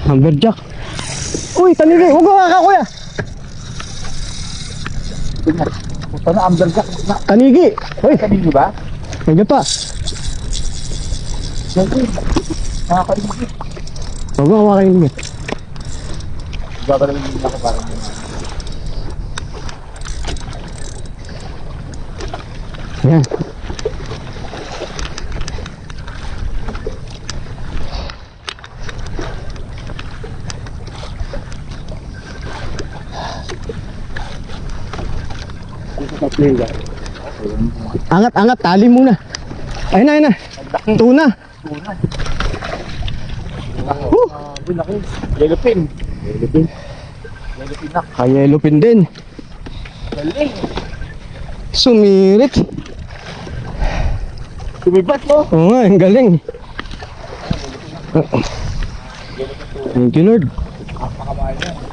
Hammerjack. Uy, tanili. Huwag mo ka, kuya. Ito na, amberjack. Tanigi. Uy, Kanini ba? nandiyan pa. Nakakalimit. Huwag mo kumakain niya. Babalawin din ako parang Yan. Angat, tali muna. Ayun na. Tuna. Laki. Yellowfin. Yellowfin na. Yellowfin din. Galing. Sumirit. Tumibat mo. Oo nga, ang galing. Thank you, Lord. Makamahal yan.